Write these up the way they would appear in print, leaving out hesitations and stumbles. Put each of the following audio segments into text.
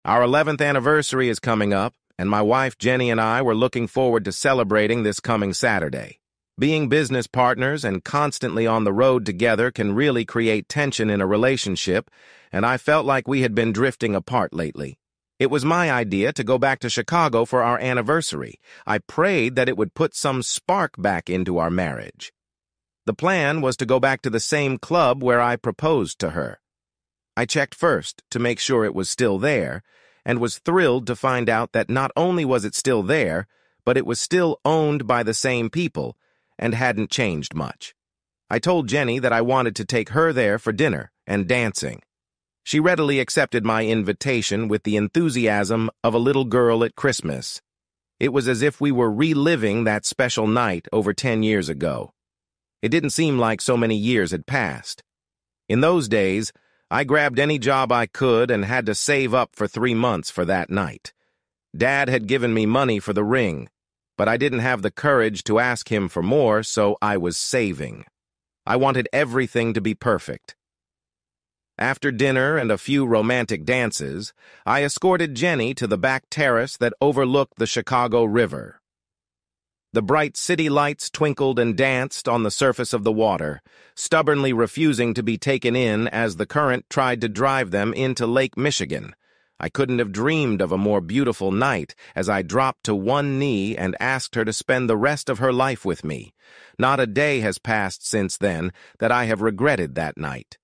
Our 11th anniversary is coming up, and my wife Jenny and I were looking forward to celebrating this coming Saturday. Being business partners and constantly on the road together can really create tension in a relationship, and I felt like we had been drifting apart lately. It was my idea to go back to Chicago for our anniversary. I prayed that it would put some spark back into our marriage. The plan was to go back to the same club where I proposed to her. I checked first to make sure it was still there, and was thrilled to find out that not only was it still there, but it was still owned by the same people, and hadn't changed much. I told Jenny that I wanted to take her there for dinner and dancing. She readily accepted my invitation with the enthusiasm of a little girl at Christmas. It was as if we were reliving that special night over 10 years ago. It didn't seem like so many years had passed. In those days, I grabbed any job I could and had to save up for 3 months for that night. Dad had given me money for the ring, but I didn't have the courage to ask him for more, so I was saving. I wanted everything to be perfect. After dinner and a few romantic dances, I escorted Jenny to the back terrace that overlooked the Chicago River. The bright city lights twinkled and danced on the surface of the water, stubbornly refusing to be taken in as the current tried to drive them into Lake Michigan. I couldn't have dreamed of a more beautiful night as I dropped to one knee and asked her to spend the rest of her life with me. Not a day has passed since then that I have regretted that night.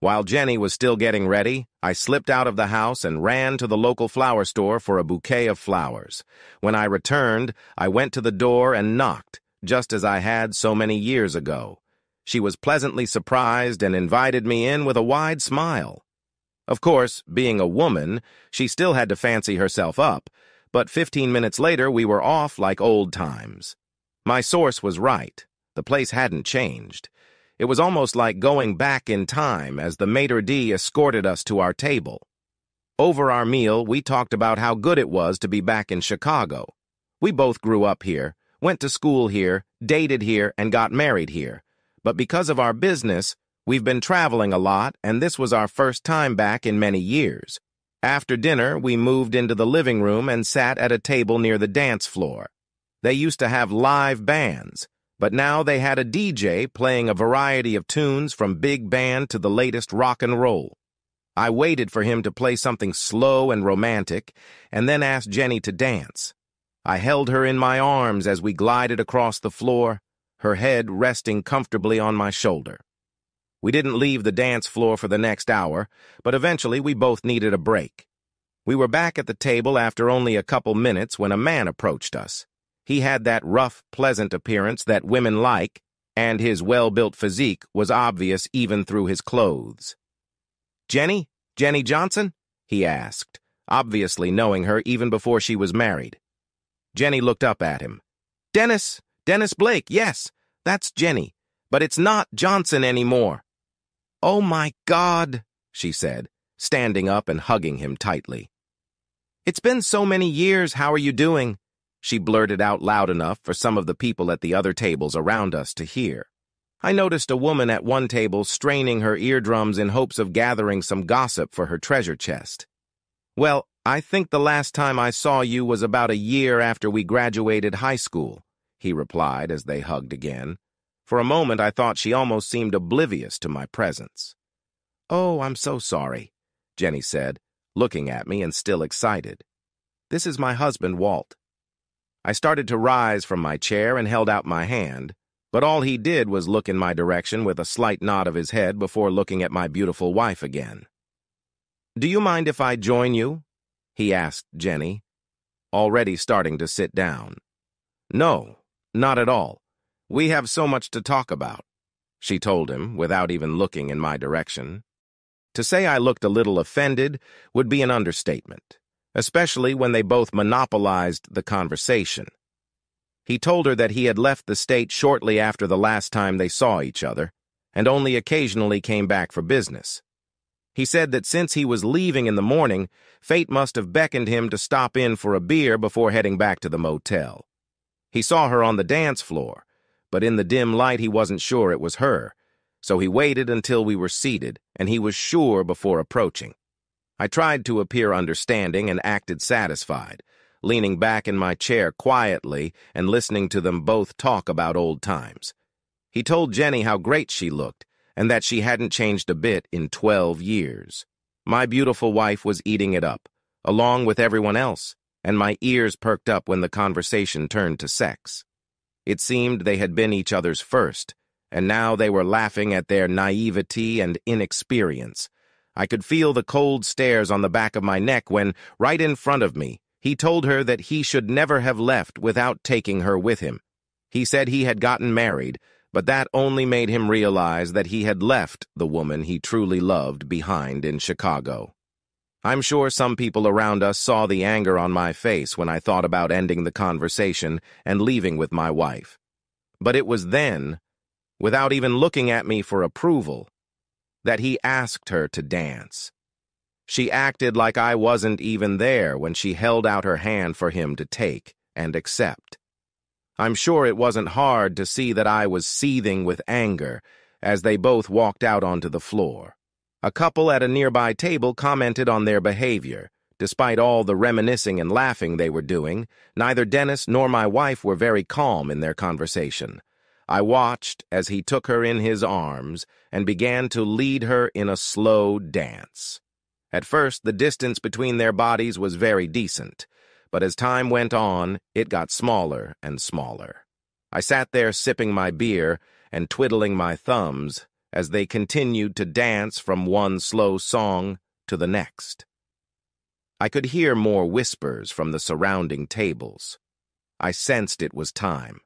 While Jenny was still getting ready, I slipped out of the house and ran to the local flower store for a bouquet of flowers. When I returned, I went to the door and knocked, just as I had so many years ago. She was pleasantly surprised and invited me in with a wide smile. Of course, being a woman, she still had to fancy herself up, but 15 minutes later we were off like old times. My source was right. The place hadn't changed. It was almost like going back in time as the maitre d' escorted us to our table. Over our meal, we talked about how good it was to be back in Chicago. We both grew up here, went to school here, dated here, and got married here. But because of our business, we've been traveling a lot, and this was our first time back in many years. After dinner, we moved into the living room and sat at a table near the dance floor. They used to have live bands, but now they had a DJ playing a variety of tunes from big band to the latest rock and roll. I waited for him to play something slow and romantic, and then asked Jenny to dance. I held her in my arms as we glided across the floor, her head resting comfortably on my shoulder. We didn't leave the dance floor for the next hour, but eventually we both needed a break. We were back at the table after only a couple minutes when a man approached us. He had that rough, pleasant appearance that women like, and his well-built physique was obvious even through his clothes. "Jenny? Jenny Johnson?" he asked, obviously knowing her even before she was married. Jenny looked up at him. Dennis Blake, yes, that's Jenny, but it's not Johnson anymore." "Oh my God," she said, standing up and hugging him tightly. "It's been so many years, how are you doing?" She blurted out loud enough for some of the people at the other tables around us to hear. I noticed a woman at one table straining her eardrums in hopes of gathering some gossip for her treasure chest. "Well, I think the last time I saw you was about a year after we graduated high school," he replied as they hugged again. For a moment I thought she almost seemed oblivious to my presence. "Oh, I'm so sorry," Jenny said, looking at me and still excited. "This is my husband, Walt." I started to rise from my chair and held out my hand, but all he did was look in my direction with a slight nod of his head before looking at my beautiful wife again. "Do you mind if I join you?" he asked Jenny, already starting to sit down. "No, not at all. We have so much to talk about," she told him without even looking in my direction. To say I looked a little offended would be an understatement, especially when they both monopolized the conversation. He told her that he had left the state shortly after the last time they saw each other, and only occasionally came back for business. He said that since he was leaving in the morning, fate must have beckoned him to stop in for a beer before heading back to the motel. He saw her on the dance floor, but in the dim light he wasn't sure it was her, so he waited until we were seated, and he was sure before approaching. I tried to appear understanding and acted satisfied, leaning back in my chair quietly and listening to them both talk about old times. He told Jenny how great she looked and that she hadn't changed a bit in 12 years. My beautiful wife was eating it up, along with everyone else, and my ears perked up when the conversation turned to sex. It seemed they had been each other's first, and now they were laughing at their naivety and inexperience. I could feel the cold stares on the back of my neck when, right in front of me, he told her that he should never have left without taking her with him. He said he had gotten married, but that only made him realize that he had left the woman he truly loved behind in Chicago. I'm sure some people around us saw the anger on my face when I thought about ending the conversation and leaving with my wife. But it was then, without even looking at me for approval, that he asked her to dance. She acted like I wasn't even there when she held out her hand for him to take and accept. I'm sure it wasn't hard to see that I was seething with anger as they both walked out onto the floor. A couple at a nearby table commented on their behavior. Despite all the reminiscing and laughing they were doing, neither Dennis nor my wife were very calm in their conversation. I watched as he took her in his arms and began to lead her in a slow dance. At first, the distance between their bodies was very decent, but as time went on, it got smaller and smaller. I sat there sipping my beer and twiddling my thumbs as they continued to dance from one slow song to the next. I could hear more whispers from the surrounding tables. I sensed it was time.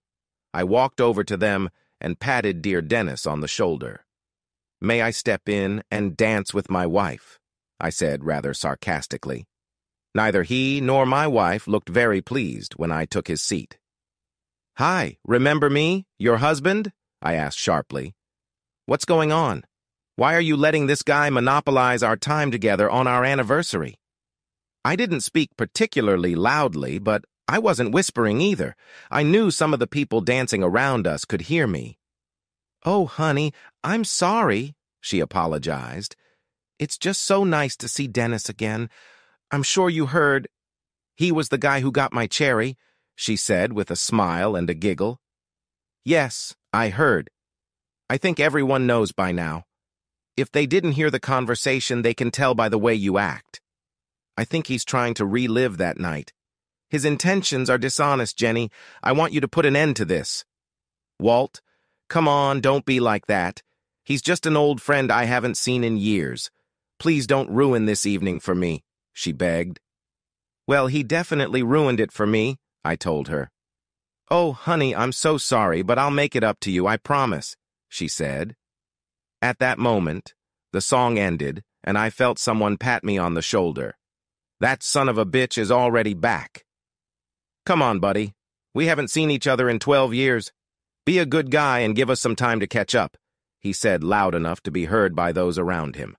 I walked over to them and patted dear Dennis on the shoulder. "May I step in and dance with my wife?" I said rather sarcastically. Neither he nor my wife looked very pleased when I took his seat. "Hi, remember me, your husband?" I asked sharply. "What's going on? Why are you letting this guy monopolize our time together on our anniversary?" I didn't speak particularly loudly, but I wasn't whispering either. I knew some of the people dancing around us could hear me. "Oh, honey, I'm sorry," she apologized. "It's just so nice to see Dennis again. I'm sure you heard. He was the guy who got my cherry," she said with a smile and a giggle. "Yes, I heard. I think everyone knows by now. If they didn't hear the conversation, they can tell by the way you act. I think he's trying to relive that night. His intentions are dishonest, Jenny. I want you to put an end to this." "Walt, come on, don't be like that. He's just an old friend I haven't seen in years. Please don't ruin this evening for me," she begged. "Well, he definitely ruined it for me," I told her. "Oh, honey, I'm so sorry, but I'll make it up to you, I promise," she said. At that moment, the song ended, and I felt someone pat me on the shoulder. "That son of a bitch is already back." "Come on, buddy. We haven't seen each other in 12 years. Be a good guy and give us some time to catch up," he said loud enough to be heard by those around him.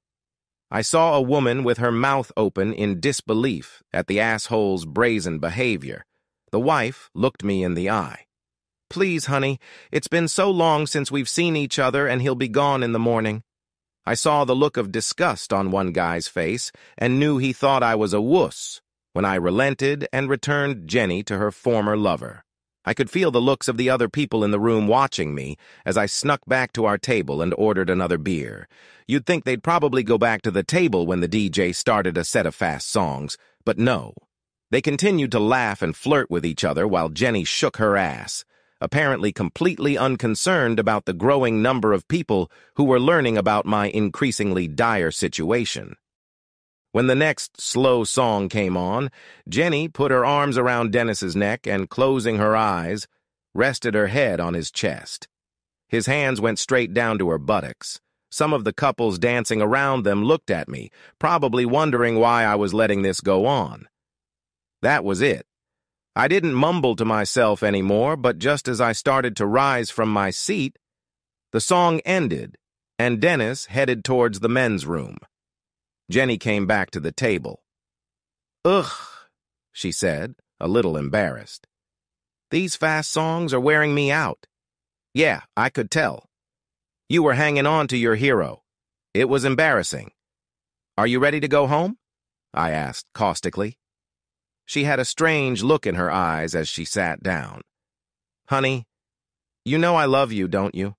I saw a woman with her mouth open in disbelief at the asshole's brazen behavior. The wife looked me in the eye. "Please, honey, it's been so long since we've seen each other and he'll be gone in the morning." I saw the look of disgust on one guy's face and knew he thought I was a wuss when I relented and returned Jenny to her former lover. I could feel the looks of the other people in the room watching me as I snuck back to our table and ordered another beer. You'd think they'd probably go back to the table when the DJ started a set of fast songs, but no. They continued to laugh and flirt with each other while Jenny shook her ass, apparently completely unconcerned about the growing number of people who were learning about my increasingly dire situation. When the next slow song came on, Jenny put her arms around Dennis's neck and, closing her eyes, rested her head on his chest. His hands went straight down to her buttocks. Some of the couples dancing around them looked at me, probably wondering why I was letting this go on. That was it. I didn't mumble to myself anymore, but just as I started to rise from my seat, the song ended, and Dennis headed towards the men's room. Jenny came back to the table. "Ugh," she said, a little embarrassed. "These fast songs are wearing me out." "Yeah, I could tell. You were hanging on to your hero. It was embarrassing. Are you ready to go home?" I asked caustically. She had a strange look in her eyes as she sat down. Honey, you know I love you, don't you?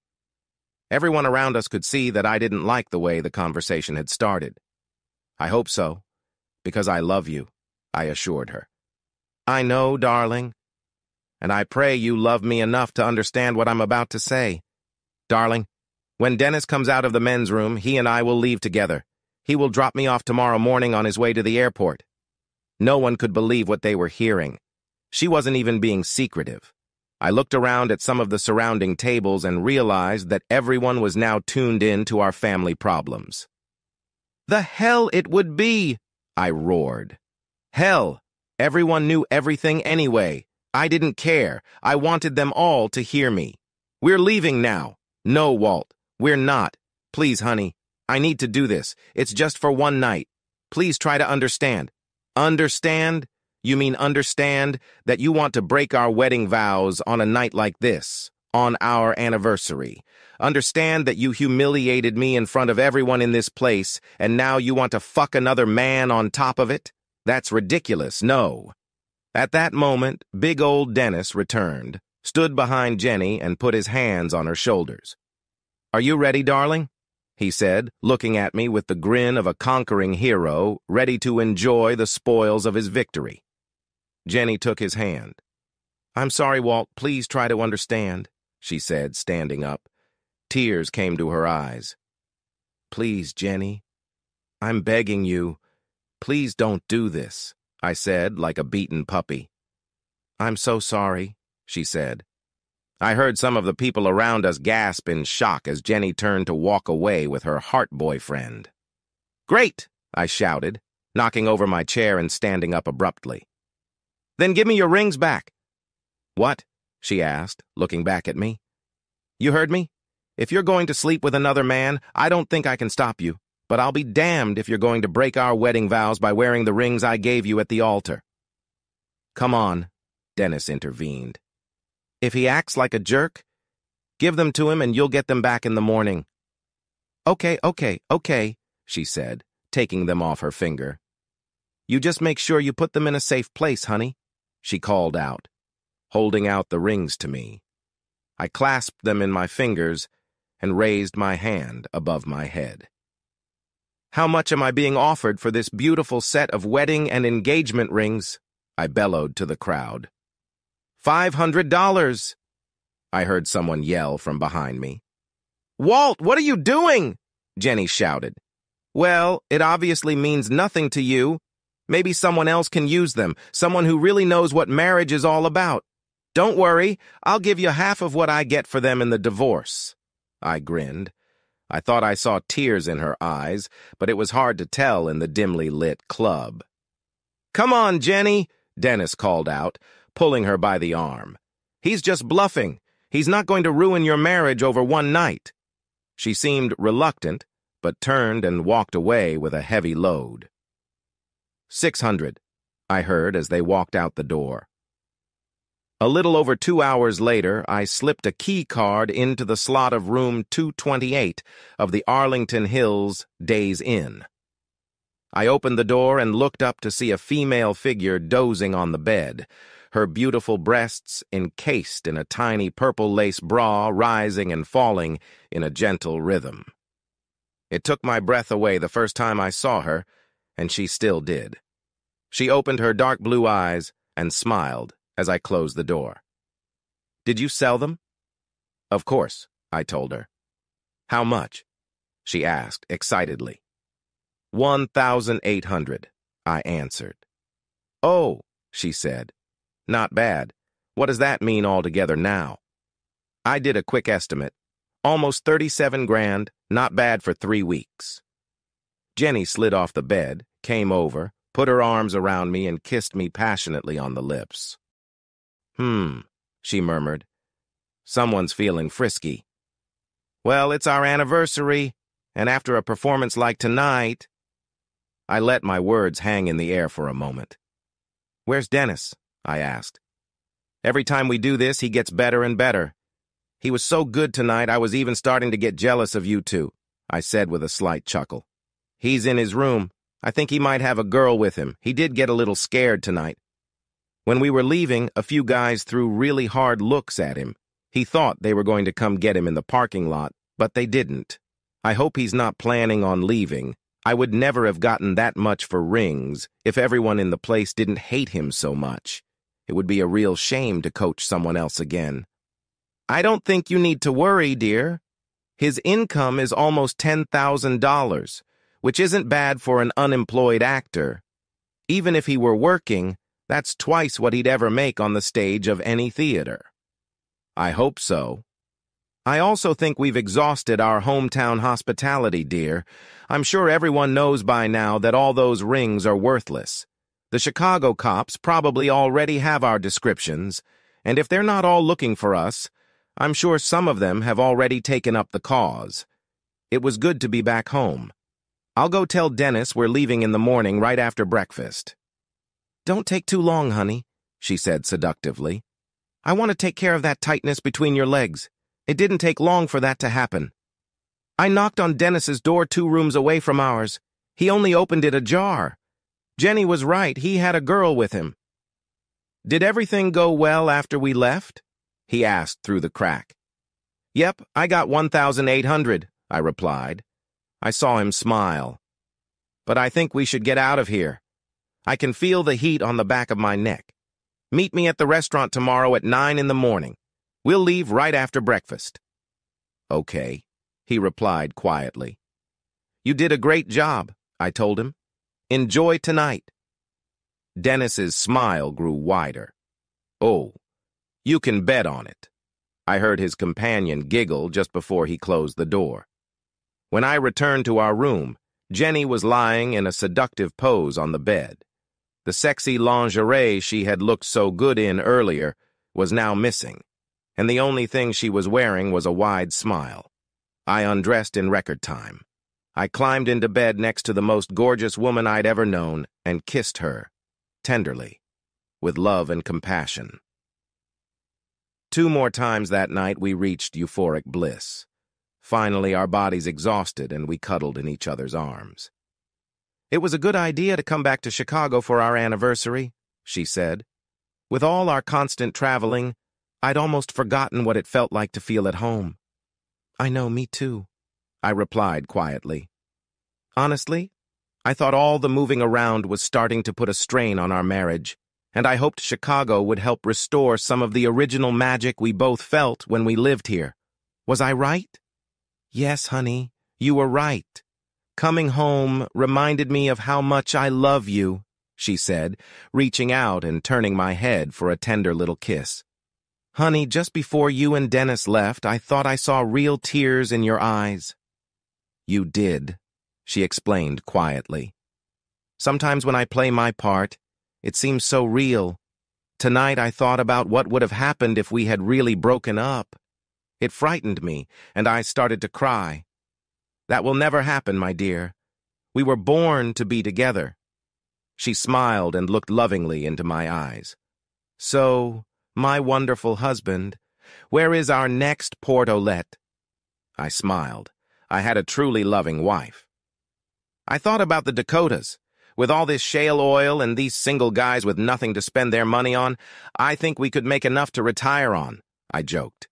Everyone around us could see that I didn't like the way the conversation had started. I hope so, because I love you, I assured her. I know, darling, and I pray you love me enough to understand what I'm about to say. Darling, when Dennis comes out of the men's room, he and I will leave together. He will drop me off tomorrow morning on his way to the airport. No one could believe what they were hearing. She wasn't even being secretive. I looked around at some of the surrounding tables and realized that everyone was now tuned in to our family problems. The hell it would be, I roared. Hell, everyone knew everything anyway. I didn't care. I wanted them all to hear me. We're leaving now. No, Walt, we're not. Please, honey, I need to do this. It's just for one night. Please try to understand. Understand? You mean understand that you want to break our wedding vows on a night like this, on our anniversary. Understand that you humiliated me in front of everyone in this place, and now you want to fuck another man on top of it? That's ridiculous, no. At that moment, big old Dennis returned, stood behind Jenny, and put his hands on her shoulders. Are you ready, darling? He said, looking at me with the grin of a conquering hero, ready to enjoy the spoils of his victory. Jenny took his hand. I'm sorry, Walt, please try to understand, she said, standing up. Tears came to her eyes. Please, Jenny, I'm begging you, please don't do this, I said, like a beaten puppy. I'm so sorry, she said. I heard some of the people around us gasp in shock as Jenny turned to walk away with her heart boyfriend. Great, I shouted, knocking over my chair and standing up abruptly. Then give me your rings back. What? She asked, looking back at me. You heard me? If you're going to sleep with another man, I don't think I can stop you, but I'll be damned if you're going to break our wedding vows by wearing the rings I gave you at the altar. Come on, Dennis intervened. If he acts like a jerk, give them to him and you'll get them back in the morning. Okay, she said, taking them off her finger. You just make sure you put them in a safe place, honey, she called out, holding out the rings to me. I clasped them in my fingers and raised my hand above my head. How much am I being offered for this beautiful set of wedding and engagement rings? I bellowed to the crowd. $500! I heard someone yell from behind me. Walt, what are you doing? Jenny shouted. Well, it obviously means nothing to you. Maybe someone else can use them, someone who really knows what marriage is all about. Don't worry, I'll give you half of what I get for them in the divorce. I grinned. I thought I saw tears in her eyes, but it was hard to tell in the dimly lit club. Come on, Jenny, Dennis called out, pulling her by the arm. He's just bluffing. He's not going to ruin your marriage over one night. She seemed reluctant, but turned and walked away with a heavy load. 600, I heard as they walked out the door. A little over 2 hours later, I slipped a key card into the slot of room 228 of the Arlington Hills Days Inn. I opened the door and looked up to see a female figure dozing on the bed, her beautiful breasts encased in a tiny purple lace bra rising and falling in a gentle rhythm. It took my breath away the first time I saw her, and she still did. She opened her dark blue eyes and smiled as I closed the door. Did you sell them? Of course, I told her. How much? She asked excitedly. 1,800, I answered. Oh, she said. Not bad. What does that mean altogether now? I did a quick estimate. Almost 37 grand, not bad for 3 weeks. Jenny slid off the bed, came over, put her arms around me and kissed me passionately on the lips. She murmured. Someone's feeling frisky. Well, it's our anniversary, and after a performance like tonight... I let my words hang in the air for a moment. Where's Dennis? I asked. Every time we do this, he gets better and better. He was so good tonight, I was even starting to get jealous of you two, I said with a slight chuckle. He's in his room. I think he might have a girl with him. He did get a little scared tonight. When we were leaving, a few guys threw really hard looks at him. He thought they were going to come get him in the parking lot, but they didn't. I hope he's not planning on leaving. I would never have gotten that much for rings if everyone in the place didn't hate him so much. It would be a real shame to coach someone else again. I don't think you need to worry, dear. His income is almost $10,000, which isn't bad for an unemployed actor. Even if he were working, that's twice what he'd ever make on the stage of any theater. I hope so. I also think we've exhausted our hometown hospitality, dear. I'm sure everyone knows by now that all those rings are worthless. The Chicago cops probably already have our descriptions, and if they're not all looking for us, I'm sure some of them have already taken up the cause. It was good to be back home. I'll go tell Dennis we're leaving in the morning right after breakfast. Don't take too long, honey, she said seductively. I want to take care of that tightness between your legs. It didn't take long for that to happen. I knocked on Dennis's door 2 rooms away from ours. He only opened it ajar. Jenny was right, he had a girl with him. Did everything go well after we left? He asked through the crack. Yep, I got 1,800, I replied. I saw him smile. But I think we should get out of here. I can feel the heat on the back of my neck. Meet me at the restaurant tomorrow at 9 in the morning. We'll leave right after breakfast. Okay, he replied quietly. You did a great job, I told him. Enjoy tonight. Dennis's smile grew wider. Oh, you can bet on it. I heard his companion giggle just before he closed the door. When I returned to our room, Jenny was lying in a seductive pose on the bed. The sexy lingerie she had looked so good in earlier was now missing, and the only thing she was wearing was a wide smile. I undressed in record time. I climbed into bed next to the most gorgeous woman I'd ever known and kissed her, tenderly, with love and compassion. 2 more times that night we reached euphoric bliss. Finally, our bodies exhausted and we cuddled in each other's arms. It was a good idea to come back to Chicago for our anniversary, she said. With all our constant traveling, I'd almost forgotten what it felt like to feel at home. I know, me too, I replied quietly. Honestly, I thought all the moving around was starting to put a strain on our marriage, and I hoped Chicago would help restore some of the original magic we both felt when we lived here. Was I right? Yes, honey, you were right. Coming home reminded me of how much I love you, she said, reaching out and turning my head for a tender little kiss. Honey, just before you and Dennis left, I thought I saw real tears in your eyes. You did, she explained quietly. Sometimes when I play my part, it seems so real. Tonight I thought about what would have happened if we had really broken up. It frightened me, and I started to cry. That will never happen, my dear. We were born to be together. She smiled and looked lovingly into my eyes. So, my wonderful husband, where is our next Port-Olette? I smiled. I had a truly loving wife. I thought about the Dakotas. With all this shale oil and these single guys with nothing to spend their money on, I think we could make enough to retire on, I joked.